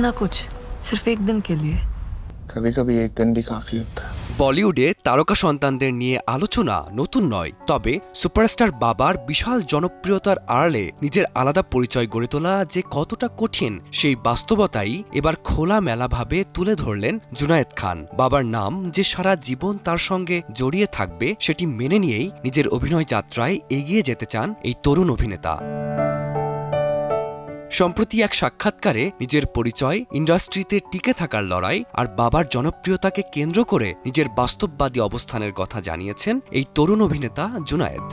इतना कुछ सिर्फ एक दिन के लिए। कभी कभी एक दिन भी काफी होता है। বলিউডে তারকা সন্তানদের নিয়ে আলোচনা নতুন নয়, তবে সুপারস্টার বাবার বিশাল জনপ্রিয়তার আড়ালে নিজের আলাদা পরিচয় গড়ে তোলা যে কতটা কঠিন সেই বাস্তবতাই এবার খোলামেলাভাবে তুলে ধরলেন জুনায়েদ খান। বাবার নাম যে সারা জীবন তার সঙ্গে জড়িয়ে থাকবে সেটি মেনে নিয়েই নিজের অভিনয় যাত্রায় এগিয়ে যেতে চান এই তরুণ অভিনেতা। সম্প্রতি এক সাক্ষাৎকারে নিজের পরিচয়, ইন্ডাস্ট্রিতে টিকে থাকার লড়াই আর বাবার জনপ্রিয়তাকে কেন্দ্র করে নিজের বাস্তববাদী অবস্থানের কথা জানিয়েছেন এই তরুণ অভিনেতা জুনায়েদ।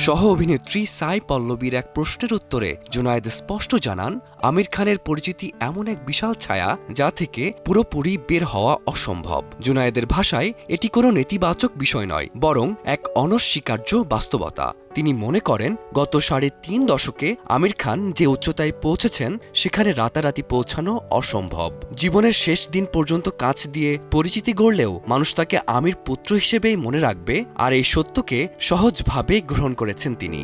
সহ অভিনেত্রী সাই পল্লবীর এক প্রশ্নের উত্তরে জুনায়েদ স্পষ্ট জানান, আমির খানের পরিচিতি এমন এক বিশাল ছায়া যা থেকে পুরোপুরি বের হওয়া অসম্ভব। জুনায়েদের ভাষায় এটি কোনো নেতিবাচক বিষয় নয়, বরং এক অনস্বীকার্য বাস্তবতা। তিনি মনে করেন গত ৩.৫ দশকে আমির খান যে উচ্চতায় পৌঁছেছেন সেখানে রাতারাতি পৌঁছানো অসম্ভব। জীবনের শেষ দিন পর্যন্ত কাছ দিয়ে পরিচিতি গড়লেও মানুষ তাকে আমির পুত্র হিসেবেই মনে রাখবে, আর এই সত্যকে সহজভাবে গ্রহণ করেছেন তিনি।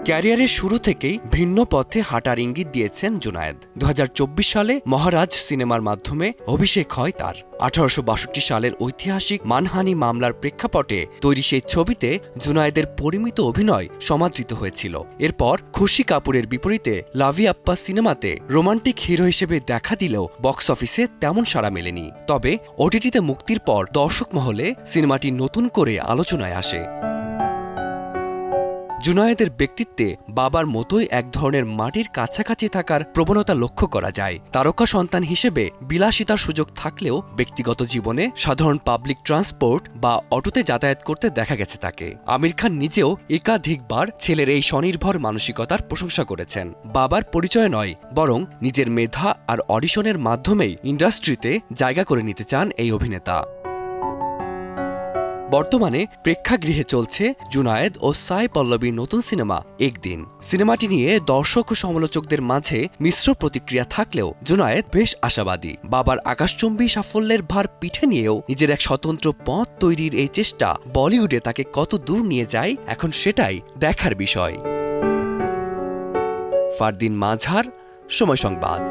ক্যারিয়ারের শুরু থেকেই ভিন্ন পথে হাঁটার ইঙ্গিত দিয়েছেন জুনায়েদ। ২০২৪ সালে মহারাজ সিনেমার মাধ্যমে অভিষেক হয় তার। ১৮৬২ সালের ঐতিহাসিক মানহানি মামলার প্রেক্ষাপটে তৈরি সেই ছবিতে জুনায়েদের পরিমিত অভিনয় সমাদৃত হয়েছিল। এরপর খুশি কাপুরের বিপরীতে লাভি আপ্পা সিনেমাতে রোমান্টিক হিরো হিসেবে দেখা দিলেও বক্স অফিসে তেমন সাড়া মেলেনি। তবে ওটিটিতে মুক্তির পর দর্শক মহলে সিনেমাটি নতুন করে আলোচনায় আসে। জুনায়েদের ব্যক্তিত্বে বাবার মতোই এক ধরনের মাটির কাছাকাছি থাকার প্রবণতা লক্ষ্য করা যায়। তারকা সন্তান হিসেবে বিলাসিতার সুযোগ থাকলেও ব্যক্তিগত জীবনে সাধারণ পাবলিক ট্রান্সপোর্ট বা অটোতে যাতায়াত করতে দেখা গেছে তাকে। আমির খান নিজেও একাধিকবার ছেলের এই স্বনির্ভর মানসিকতার প্রশংসা করেছেন। বাবার পরিচয় নয়, বরং নিজের মেধা আর অডিশনের মাধ্যমেই ইন্ডাস্ট্রিতে জায়গা করে নিতে চান এই অভিনেতা। বর্তমানে প্রেক্ষাগৃহে চলছে জুনায়েদ ও সাই পল্লবীর নতুন সিনেমা একদিন। সিনেমাটি নিয়ে দর্শক ও সমালোচকদের মাঝে মিশ্র প্রতিক্রিয়া থাকলেও জুনায়েদ বেশ আশাবাদী। বাবার আকাশচুম্বী সাফল্যের ভার পিঠে নিয়েও নিজের এক স্বতন্ত্র পথ তৈরির এই চেষ্টা বলিউডে তাকে কত দূর নিয়ে যায় এখন সেটাই দেখার বিষয়। ফারদিন মাঝার, সময় সংবাদ।